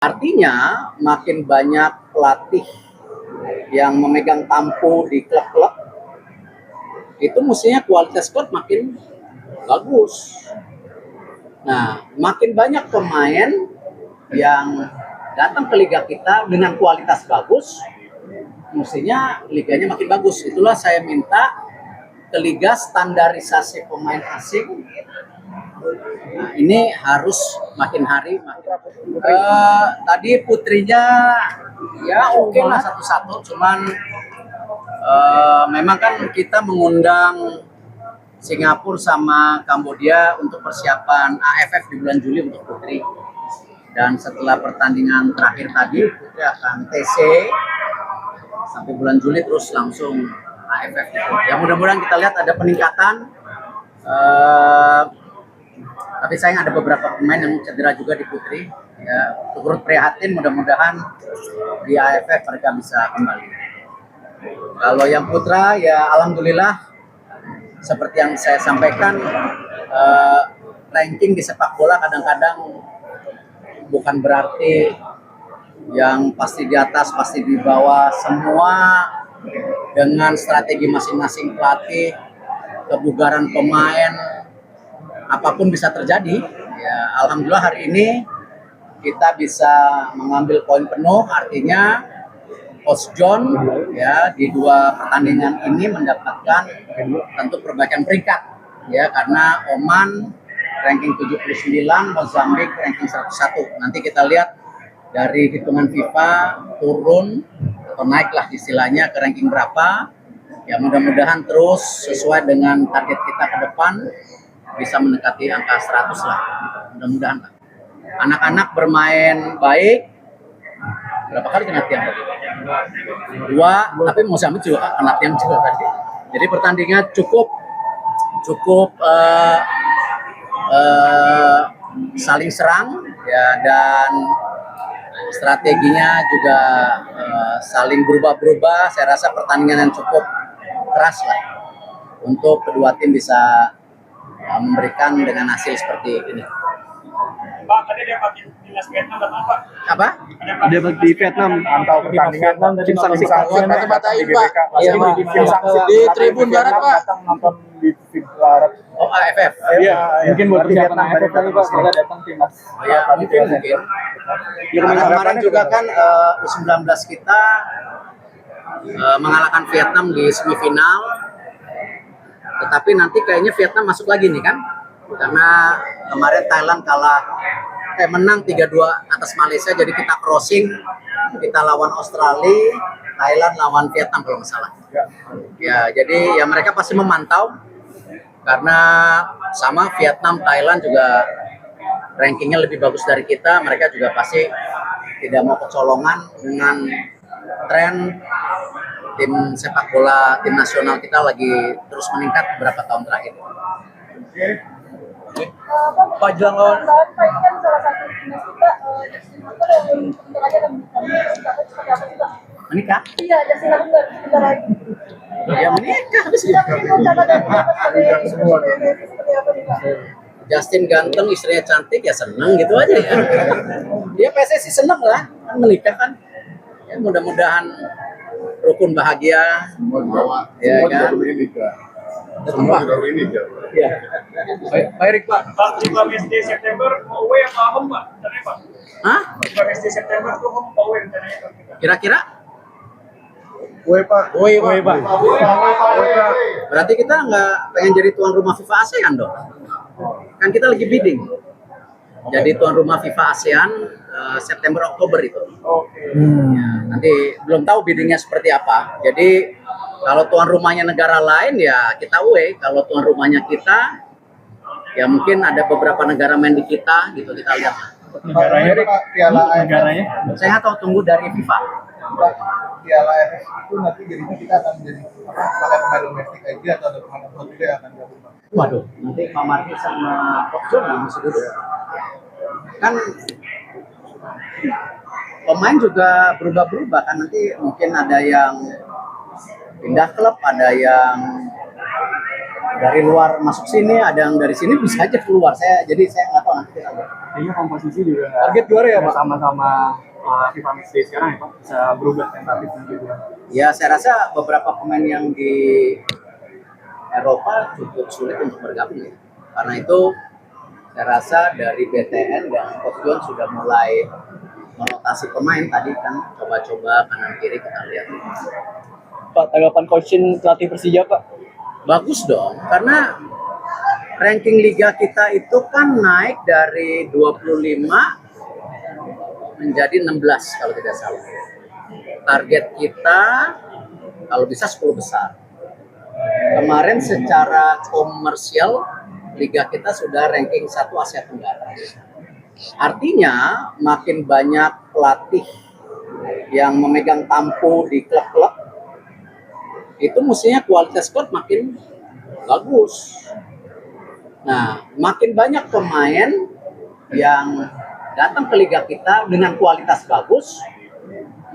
Artinya makin banyak pelatih yang memegang tampuk di klub-klub, itu mestinya kualitas klub makin bagus. Nah, makin banyak pemain yang datang ke liga kita dengan kualitas bagus, mestinya liganya makin bagus. Itulah saya minta ke liga standarisasi pemain asing. Nah, ini harus makin hari tadi putrinya ya oke lah satu-satu, cuman memang kan kita mengundang Singapura sama Kambodia untuk persiapan AFF di bulan Juli untuk putri. Dan setelah pertandingan terakhir tadi, putri akan TC sampai bulan Juli terus langsung AFF. Ya mudah-mudahan kita lihat ada peningkatan. Tapi sayang ada beberapa pemain yang cedera juga di putri. Ya, turut prihatin, mudah-mudahan di AFF mereka bisa kembali. Kalau yang putra ya alhamdulillah seperti yang saya sampaikan, ranking di sepak bola kadang-kadang bukan berarti yang pasti di atas, pasti di bawah. Semua dengan strategi masing-masing pelatih, kebugaran pemain, apapun bisa terjadi. Ya, alhamdulillah hari ini kita bisa mengambil poin penuh, artinya Coach John ya di 2 pertandingan ini mendapatkan tentu perbaikan peringkat ya, karena Oman ranking 79, Mozambik ranking 101. Nanti kita lihat dari hitungan FIFA turun atau naiklah istilahnya ke ranking berapa. Ya mudah-mudahan terus sesuai dengan target kita ke depan bisa mendekati angka 100 lah. Mudah-mudahan lah. Anak-anak bermain baik. Berapa kali kena tiang tadi? 2, tapi Mozambik juga kena tiang juga tadi. Jadi pertandingan cukup saling serang ya, dan strateginya juga saling berubah-berubah. Saya rasa pertandingan yang cukup keras lah untuk kedua tim bisa memberikan dengan hasil seperti ini. Pak, tadi dia pakai timnas Vietnam dan apa? Apa? Dia di Vietnam mantau pertandingan tim sanksi kata-katain Pak. Iya, Pak. Di Tribun Barat Pak. Nonton di Tribun Barat. Oh, AFF. Iya, mungkin buat Vietnam AFF kali Pak, kalau datang timnas. Oh, ya, mungkin. Karena kemarin juga kan U19 kita mengalahkan Vietnam di semifinal. Tetapi nanti kayaknya Vietnam masuk lagi nih kan? Karena kemarin Thailand menang 3-2 atas Malaysia, jadi kita crossing, kita lawan Australia, Thailand lawan Vietnam kalau nggak salah. Ya, jadi ya mereka pasti memantau karena sama Vietnam, Thailand juga rankingnya lebih bagus dari kita. Mereka juga pasti tidak mau kecolongan dengan tren tim sepak bola tim nasional kita lagi terus meningkat beberapa tahun terakhir. Pak jelang lawan ini kan salah satu timnas kita bentar aja dan seperti apa sih Pak? Menikah? Iya, Justin Lakukan bentar lagi. Ya menikah. Kita mungkin mau catatan seperti apa nih Pak? Justin ganteng, istrinya cantik, ya seneng gitu aja ya. Dia PSSI seneng lah, kan menikah kan. Ya mudah-mudahan rukun bahagia. Ya kan. Semua sudah ini ya. Ya. Pak Erik Pak. Pak, 15 September away apa home Pak? Rencananya Pak? Hah? 15 September tuh home apa away rencananya Pak? Kira-kira? Woi Pak. Woi Pak. Berarti kita nggak pengen jadi tuan rumah FIFA ASEAN dong? Kan kita lagi bidding. Jadi tuan rumah FIFA ASEAN September Oktober itu. Ya, nanti belum tahu biddingnya seperti apa. Jadi kalau tuan rumahnya negara lain ya kita away. Kalau tuan rumahnya kita ya mungkin ada beberapa negara main di kita gitu, kita lihat. Negaranya Piala AFF. negaranya. Saya nggak tahu, tunggu dari FIFA. Piala AFF itu nanti jadinya kita akan jadi pakai pemain domestik aja atau ada pemain luar juga yang akan gabung Pak? Waduh, nanti Pak Marti sama Coach John masih duduk. Kan pemain juga berubah-berubah kan, nanti mungkin ada yang pindah klub, ada yang dari luar masuk sini, ada yang dari sini bisa aja keluar. Jadi saya nggak tahu nanti. Kayaknya komposisi juga target juara ya Pak? Sama-sama FIFA Matchday sekarang ya Pak, bisa berubah tentatif gitu. Ya, saya rasa beberapa pemain yang di Eropa cukup sulit untuk bergabung ya. Karena itu saya rasa dari BTN dan Coach John sudah mulai merotasi pemain tadi kan, coba-coba kanan kiri kita lihat. Pak, tanggapan coachin pelatih Persija Pak? Bagus dong, karena ranking liga kita itu kan naik dari 25 menjadi 16 kalau tidak salah. Target kita kalau bisa 10 besar. Kemarin secara komersial liga kita sudah ranking 1 Asia Tenggara. Artinya makin banyak pelatih yang memegang tampuk di klub-klub, itu mestinya kualitas klub makin bagus. Nah, makin banyak pemain yang datang ke liga kita dengan kualitas bagus,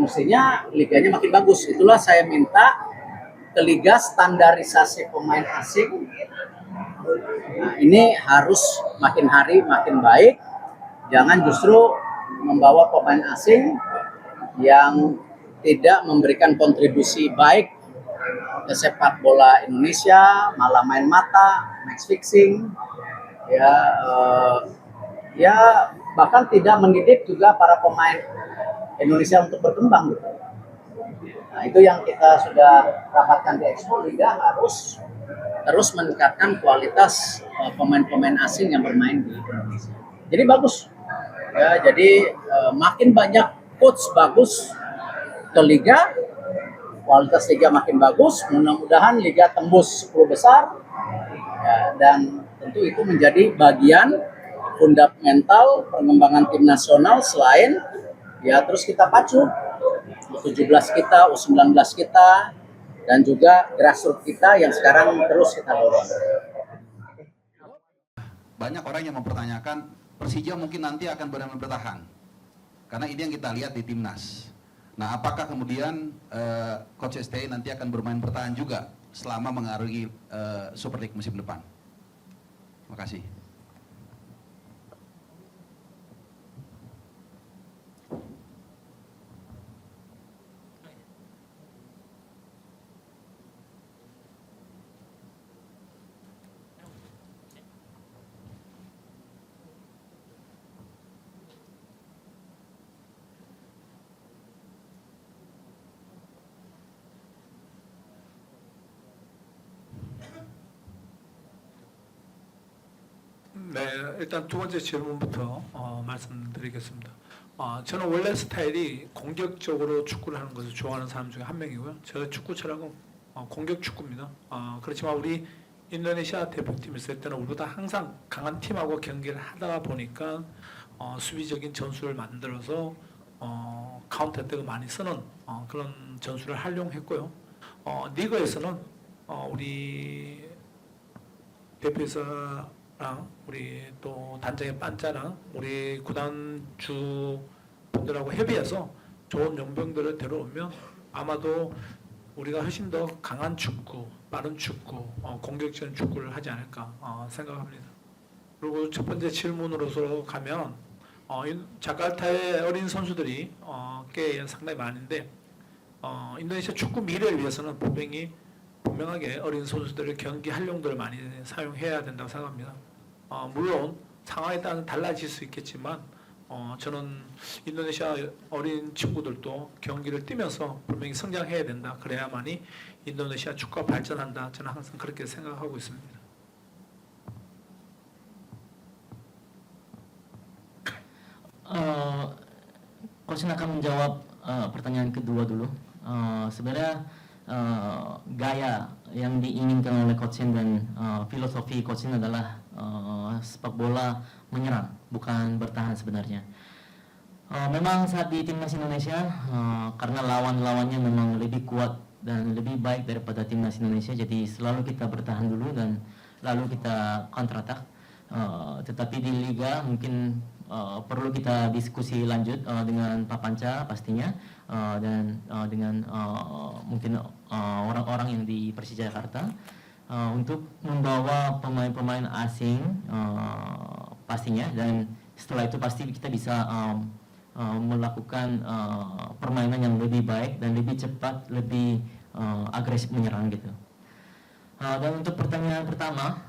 mestinya liganya makin bagus. Itulah saya minta ke liga standarisasi pemain asing. Nah, ini harus makin hari makin baik. Jangan justru membawa pemain asing yang tidak memberikan kontribusi baik ke sepak bola Indonesia, malah main mata, match fixing, ya bahkan tidak mendidik juga para pemain Indonesia untuk berkembang. Nah, itu yang kita sudah rapatkan di Expo. Liga harus terus meningkatkan kualitas pemain-pemain asing yang bermain di Indonesia. Jadi bagus. Ya, jadi makin banyak coach bagus ke liga, kualitas liga makin bagus. Mudah-mudahan liga tembus 10 besar. Ya, dan tentu itu menjadi bagian fundamental pengembangan tim nasional selain ya terus kita pacu U17 kita, U19 kita, dan juga grassroots kita yang sekarang terus kita dorong. Banyak orang yang mempertanyakan Persija mungkin nanti akan benar-benar bertahan karena ini yang kita lihat di timnas. Nah, apakah kemudian Coach STI nanti akan bermain bertahan juga selama mengaruhi Super League musim depan? Terima kasih. 네, 일단 두 번째 질문부터 말씀드리겠습니다. 저는 원래 스타일이 공격적으로 축구를 하는 것을 좋아하는 사람 중에 한 명이고요. 저 축구 철학은 공격 축구입니다. 그렇지만 우리 인도네시아 대표팀에 있을 때는 우리보다 항상 강한 팀하고 경기를 하다 보니까 수비적인 전술을 만들어서 카운터 혜택을 많이 쓰는 그런 전술을 활용했고요. 리그에서는 우리 대표에서 우리 또 단장의 반짜랑 우리 구단주 분들하고 협의해서 좋은 용병들을 데려오면 아마도 우리가 훨씬 더 강한 축구, 빠른 축구, 공격적인 축구를 하지 않을까 생각합니다. 그리고 첫 번째 질문으로서 가면 자카르타의 어린 선수들이 꽤 상당히 많은데 인도네시아 축구 미래를 위해서는 분명하게 어린 선수들의 경기 활용도를 많이 사용해야 된다고 생각합니다. 물론 상황에 따라 달라질 수 있겠지만 저는 인도네시아 어린 친구들도 경기를 뛰면서 분명히 성장해야 된다. 그래야만이 인도네시아 축구가 발전한다. 저는 항상 그렇게 생각하고 있습니다. Coach akan menjawab pertanyaan kedua dulu. Sebenarnya gaya yang diinginkan oleh Coach dan filosofi Coach adalah sepak bola menyerang, bukan bertahan sebenarnya. Memang saat di timnas Indonesia, karena lawan-lawannya memang lebih kuat dan lebih baik daripada timnas Indonesia, jadi selalu kita bertahan dulu dan lalu kita counter attack. Tetapi di liga mungkin perlu kita diskusi lanjut dengan Pak Panca pastinya dan dengan mungkin orang-orang yang di Persija Jakarta untuk membawa pemain-pemain asing pastinya, dan setelah itu pasti kita bisa melakukan permainan yang lebih baik dan lebih cepat, lebih agresif menyerang gitu. Dan untuk pertanyaan pertama,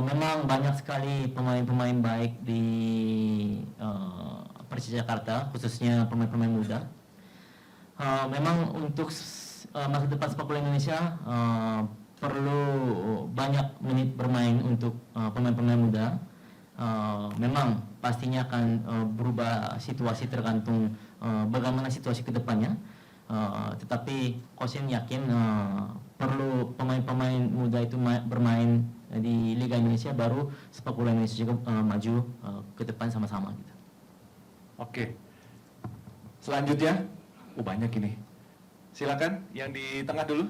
memang banyak sekali pemain-pemain baik di Persija Jakarta, khususnya pemain-pemain muda. Memang untuk masa depan sepak bola Indonesia perlu banyak menit bermain untuk pemain-pemain muda. Memang pastinya akan berubah situasi tergantung bagaimana situasi kedepannya. Tetapi Coach Shin yakin perlu pemain-pemain muda itu bermain di Liga Indonesia, baru sepak bola Indonesia juga maju ke depan sama-sama gitu. Oke. Selanjutnya, banyak ini. Silakan yang di tengah dulu.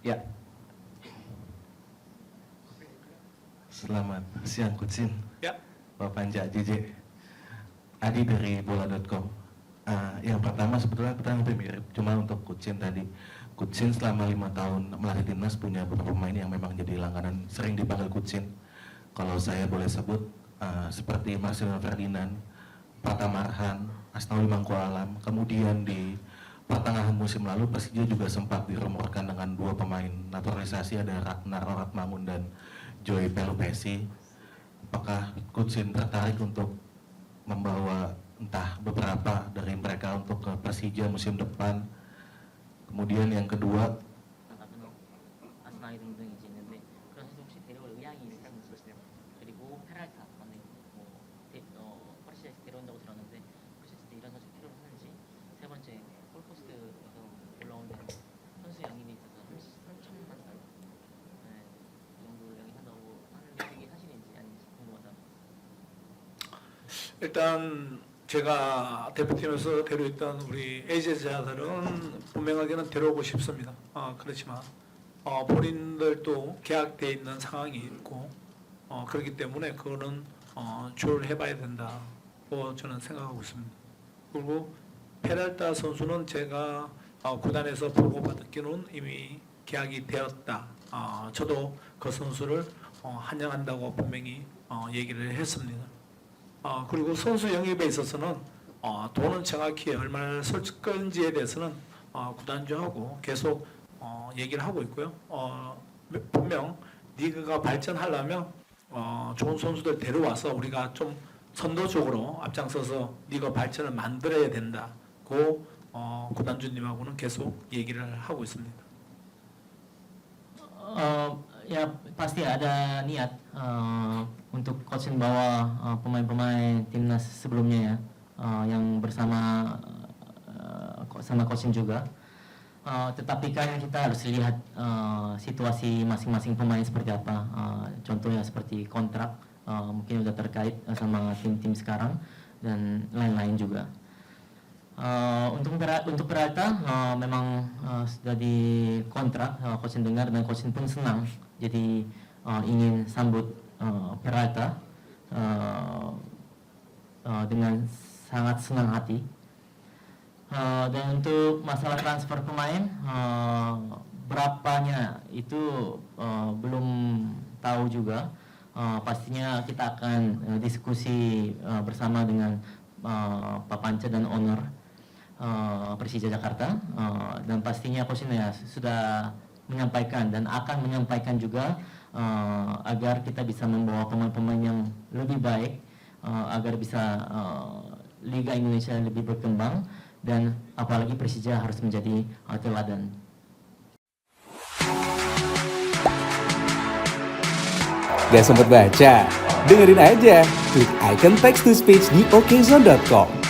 Ya. Selamat siang Coach Shin. Ya. Pak Panja, JJ. Adi dari bola.com. Yang pertama sebetulnya pertanyaan lebih mirip, cuma untuk Coach Shin tadi. Coach Shin selama 5 tahun melatih timnas punya beberapa pemain yang memang jadi langganan, sering dipanggil Coach Shin. Kalau saya boleh sebut seperti Marcelino Ferdinand, Pratama Arhan, Asnawi Mangku Alam. Kemudian di pertengahan musim lalu Persija juga sempat dirumorkan dengan 2 pemain naturalisasi, ada Ragnar Oratmangun dan Joey Pelupesi. Apakah Coach Shin tertarik untuk membawa entah beberapa dari mereka untuk ke Persija musim depan? Kemudian yang kedua, 일단 제가 대표팀에서 데려있던 우리 AZ자들은 분명하게는 데려오고 싶습니다. 그렇지만 본인들도 계약돼 있는 상황이 있고 그렇기 때문에 그거는 조율해봐야 된다고 저는 생각하고 있습니다. 그리고 페랄타 선수는 제가 구단에서 보고받기로는 이미 계약이 되었다. 저도 그 선수를 환영한다고 분명히 얘기를 했습니다. 그리고 선수 영입에 있어서는 돈은 정확히 얼마나 쓸 건지에 대해서는 구단주하고 계속 얘기를 하고 있고요. 분명 리그가 발전하려면 좋은 선수들 데려와서 우리가 좀 선도적으로 앞장서서 리그 발전을 만들어야 된다고 구단주님하고는 계속 얘기를 하고 있습니다. Ya pasti ada niat untuk Coach Shin bawa pemain-pemain timnas sebelumnya ya, yang bersama sama Coach Shin juga. Tetapi kan kita harus lihat situasi masing-masing pemain seperti apa. Contohnya seperti kontrak mungkin udah terkait sama tim-tim sekarang dan lain-lain juga. Untuk Peralta memang sudah di kontrak, Coach Shin dengar dan Coach Shin pun senang, jadi ingin sambut Peralta dengan sangat senang hati. Dan untuk masalah transfer pemain, berapanya itu belum tahu juga. Pastinya kita akan diskusi bersama dengan Pak Panca dan owner Persija Jakarta, dan pastinya Coach Shin ya sudah menyampaikan dan akan menyampaikan juga agar kita bisa membawa pemain-pemain yang lebih baik, agar bisa Liga Indonesia lebih berkembang, dan apalagi Persija harus menjadi teladan. Gak sempet baca? Dengerin aja, klik icon text to speech di okezone.com.